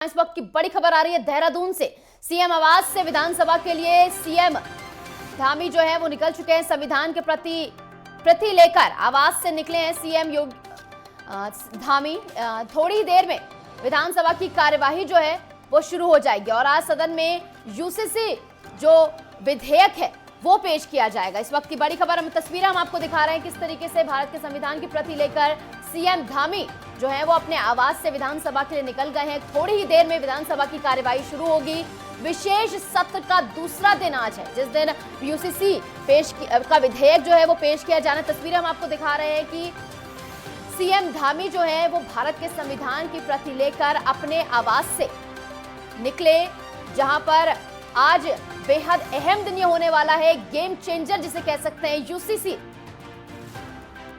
इस वक्त की बड़ी खबर आ रही है देहरादून से। सीएम आवास से विधानसभा के लिए सीएम धामी जो है वो निकल चुके हैं। संविधान के प्रति लेकर आवास से निकले हैं सीएम धामी। थोड़ी देर में विधानसभा की कार्यवाही जो है वो शुरू हो जाएगी और आज सदन में यूसीसी जो विधेयक है वो पेश किया जाएगा। इस वक्त की बड़ी खबर तस्वीरें हम आपको दिखा रहे हैं किस तरीके से भारत के संविधान की प्रति लेकर सीएम धामी जो है वो अपने आवास से विधानसभा के लिए निकल गए हैं। थोड़ी ही देर में विधानसभा की कार्यवाही शुरू होगी। विशेष सत्र का दूसरा दिन आज है जिस दिन यूसीसी का विधेयक जो है वो पेश किया जाना। तस्वीरें हम आपको दिखा रहे हैं कि सीएम धामी जो है वो भारत के संविधान की प्रति लेकर अपने आवास से निकले, जहां पर आज बेहद अहम दिन ये होने वाला है, गेम चेंजर जिसे कह सकते हैं। यूसीसी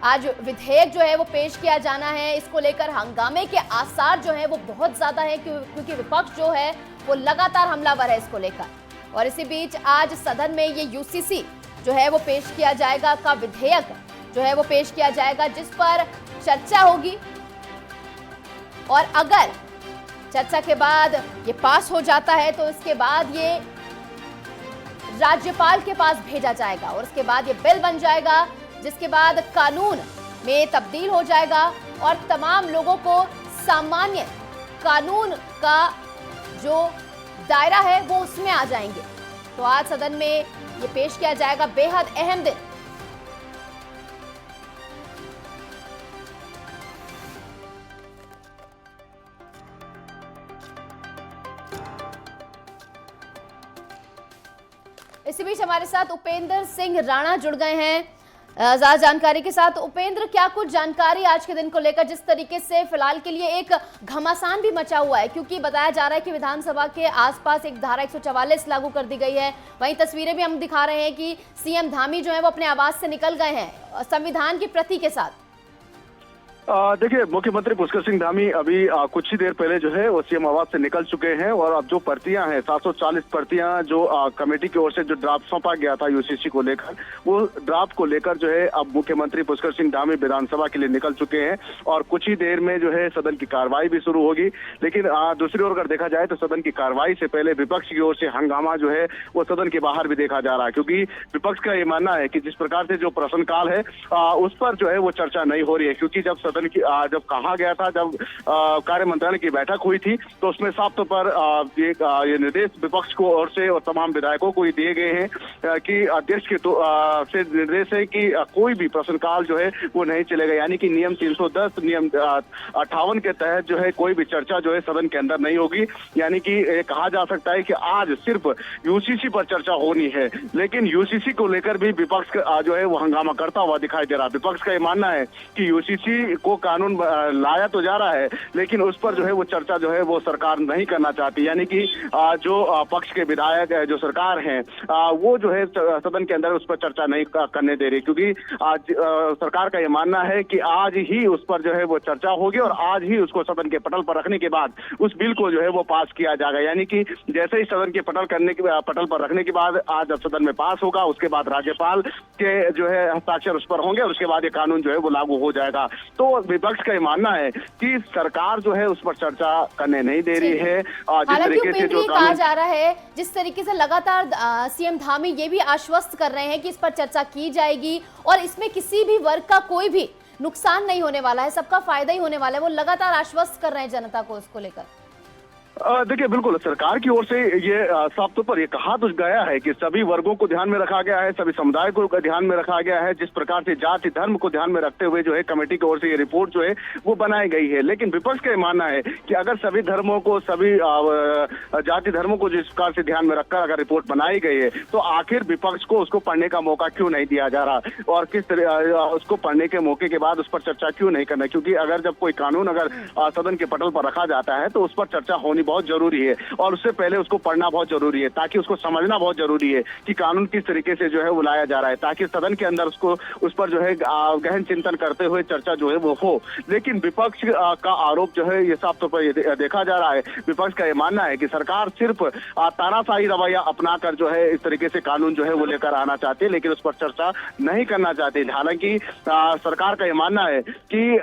आज विधेयक जो है वो पेश किया जाना है। इसको लेकर हंगामे के आसार जो है वो बहुत ज्यादा है क्योंकि विपक्ष जो है वो लगातार हमलावर है इसको लेकर। और इसी बीच आज सदन में ये यूसीसी जो है वो पेश किया जाएगा का विधेयक जो है वो पेश किया जाएगा जिस पर चर्चा होगी और अगर चर्चा के बाद ये पास हो जाता है तो इसके बाद ये राज्यपाल के पास भेजा जाएगा और उसके बाद ये बिल बन जाएगा, जिसके बाद कानून में तब्दील हो जाएगा और तमाम लोगों को सामान्य कानून का जो दायरा है वो उसमें आ जाएंगे। तो आज सदन में ये पेश किया जाएगा, बेहद अहम दिन। इसी बीच हमारे साथ उपेंद्र सिंह राणा जुड़ गए हैं ज्यादा जानकारी के साथ। उपेंद्र, क्या कुछ जानकारी आज के दिन को लेकर, जिस तरीके से फिलहाल के लिए एक घमासान भी मचा हुआ है क्योंकि बताया जा रहा है कि विधानसभा के आसपास एक धारा 144 लागू कर दी गई है। वहीं तस्वीरें भी हम दिखा रहे हैं कि सीएम धामी जो है वो अपने आवास से निकल गए हैं संविधान की प्रति के साथ। देखिए, मुख्यमंत्री पुष्कर सिंह धामी अभी कुछ ही देर पहले जो है वो सीएम आवास से निकल चुके हैं और अब जो प्रतियां हैं 740 प्रतियां जो कमेटी की ओर से जो ड्राफ्ट सौंपा गया था यूसीसी को लेकर, वो ड्राफ्ट को लेकर जो है अब मुख्यमंत्री पुष्कर सिंह धामी विधानसभा के लिए निकल चुके हैं और कुछ ही देर में जो है सदन की कार्रवाई भी शुरू होगी। लेकिन दूसरी ओर अगर देखा जाए तो सदन की कार्रवाई से पहले विपक्ष की ओर से हंगामा जो है वो सदन के बाहर भी देखा जा रहा है क्योंकि विपक्ष का ये मानना है कि जिस प्रकार से जो प्रश्नकाल है उस पर जो है वो चर्चा नहीं हो रही है क्योंकि जब सदन की जब कहा गया था, जब कार्य मंत्रालय की बैठक हुई थी तो उसमें साफ तौर पर ये निर्देश विपक्ष को ओर से और तमाम विधायकों को ही दिए गए हैं कि अध्यक्ष के से निर्देश है कि कोई भी प्रश्नकाल जो है वो नहीं चलेगा, यानी कि नियम 310 नियम 58 के तहत जो है कोई भी चर्चा जो है सदन के अंदर नहीं होगी। यानी कि कहा जा सकता है कि आज सिर्फ यूसीसी पर चर्चा होनी है, लेकिन यूसीसी को लेकर भी विपक्ष जो है वो हंगामा करता हुआ दिखाई दे रहा है। विपक्ष का ये मानना है कि यूसीसी को कानून लाया तो जा रहा है लेकिन उस पर जो है वो चर्चा जो है वो सरकार नहीं करना चाहती, यानी कि जो पक्ष के विधायक जो सरकार हैं वो जो है सदन के अंदर उस पर चर्चा नहीं करने दे रही क्योंकि आज सरकार का ये मानना है कि आज ही उस पर जो है वो चर्चा होगी और आज ही उसको सदन के पटल पर रखने के बाद उस बिल को जो है वो पास किया जाएगा। यानी कि जैसे ही सदन के पटल पर रखने के बाद आज जब सदन में पास होगा उसके बाद राज्यपाल के जो है हस्ताक्षर उस पर होंगे और उसके बाद ये कानून जो है वो लागू हो जाएगा। तो विपक्ष का ये मानना है कि सरकार जो है उस पर चर्चा करने नहीं दे रही है। जिस तरीके से जो कहा जा रहा है, जिस तरीके से लगातार सीएम धामी ये भी आश्वस्त कर रहे हैं कि इस पर चर्चा की जाएगी और इसमें किसी भी वर्ग का कोई भी नुकसान नहीं होने वाला है, सबका फायदा ही होने वाला है, वो लगातार आश्वस्त कर रहे हैं जनता को उसको लेकर। देखिए, बिल्कुल सरकार की ओर से ये साफ तौर पर ये कहा तो गया है कि सभी वर्गों को ध्यान में रखा गया है, सभी समुदाय को ध्यान में रखा गया है। जिस प्रकार से जाति धर्म को ध्यान में रखते हुए जो है कमेटी की ओर से ये रिपोर्ट जो है वो बनाई गई है। लेकिन विपक्ष का ये मानना है कि अगर सभी धर्मों को, सभी जाति धर्मों को जिस प्रकार से ध्यान में रखकर अगर रिपोर्ट बनाई गई है तो आखिर विपक्ष को उसको पढ़ने का मौका क्यों नहीं दिया जा रहा और किस तरह उसको पढ़ने के मौके के बाद उस पर चर्चा क्यों नहीं करना, क्योंकि अगर जब कोई कानून अगर सदन के पटल पर रखा जाता है तो उस पर चर्चा होनी बहुत जरूरी है और उससे पहले उसको पढ़ना बहुत जरूरी है ताकि उसको समझना बहुत जरूरी है कि कानून किस तरीके से जो है वो लाया जा रहा है ताकि सदन के अंदर उसको उस पर जो है गहन चिंतन करते हुए चर्चा जो है वो हो। लेकिन विपक्ष का आरोप जो है ये साफ तौर पर देखा जा रहा है, विपक्ष का ये मानना है कि सरकार सिर्फ तानाशाही रवैया अपनाकर जो है इस तरीके से कानून जो है वो लेकर आना चाहती है लेकिन उस पर चर्चा नहीं करना चाहती। हालांकि सरकार का ये मानना है कि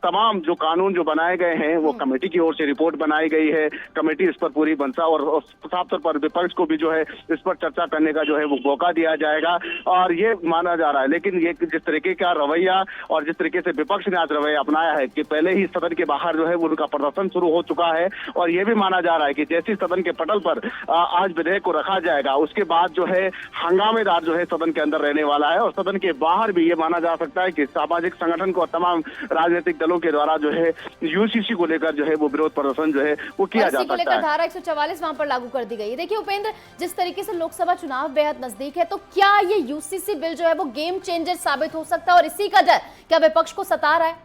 तमाम जो कानून जो बनाए गए हैं वो कमेटी की ओर से रिपोर्ट बनाई गई है। कमेटी इस पर पूरी मंशा और साफ तौर पर विपक्ष को भी जो है इस पर चर्चा करने का जो है वो मौका दिया जाएगा और ये माना जा रहा है। लेकिन ये जिस तरीके का रवैया और जिस तरीके से विपक्ष ने आज रवैया अपनाया है कि पहले ही सदन के बाहर जो है वो उनका प्रदर्शन शुरू हो चुका है और ये भी माना जा रहा है कि जैसे सदन के पटल पर आज विधेयक को रखा जाएगा उसके बाद जो है हंगामेदार जो है सदन के अंदर रहने वाला है और सदन के बाहर भी ये माना जा सकता है कि सामाजिक संगठन को तमाम राजनीतिक दलों के द्वारा जो है यूसीसी को लेकर जो है वो विरोध प्रदर्शन जो है वो किया जा सकता है। धारा 144 वहां पर लागू कर दी गई है। देखिए उपेंद्र, जिस तरीके से लोकसभा चुनाव बेहद नजदीक है, तो क्या ये यूसीसी बिल जो है वो गेम चेंजर साबित हो सकता है और इसी का डर क्या विपक्ष को सता रहा है?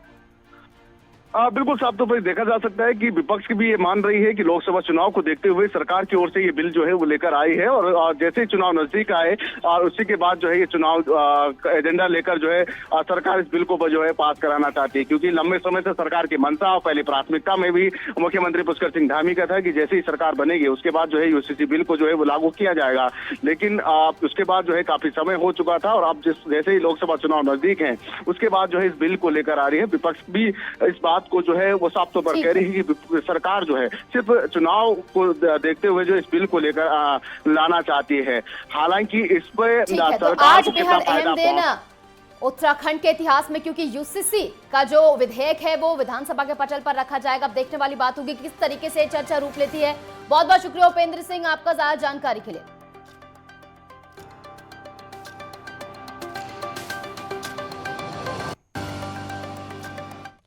बिल्कुल साफ तौर पर देखा जा सकता है कि विपक्ष की भी ये मान रही है कि लोकसभा चुनाव को देखते हुए सरकार की ओर से ये बिल जो है वो लेकर आई है और जैसे ही चुनाव नजदीक आए और उसी के बाद जो है ये चुनाव एजेंडा लेकर जो है सरकार इस बिल को जो है पास कराना चाहती है, क्योंकि लंबे समय से सरकार की मंशा और पहली प्राथमिकता में भी मुख्यमंत्री पुष्कर सिंह धामी का था कि जैसे ही सरकार बनेगी उसके बाद जो है यूसीसी बिल को जो है वो लागू किया जाएगा। लेकिन उसके बाद जो है काफी समय हो चुका था और अब जैसे ही लोकसभा चुनाव नजदीक है उसके बाद जो है इस बिल को लेकर आ रही है। विपक्ष भी इस बात को जो है वो साफ तौर पर कह रही है कि सरकार जो है सिर्फ चुनाव को देखते हुए जो इस बिल को लेकर लाना चाहती है। हालांकि इस पर सरकार को कितना फायदा उत्तराखंड के इतिहास में, क्योंकि यूसीसी का जो विधेयक है वो विधानसभा के पटल पर रखा जाएगा। अब देखने वाली बात होगी किस तरीके से चर्चा रूप लेती है। बहुत बहुत शुक्रिया उपेंद्र सिंह आपका जानकारी के लिए।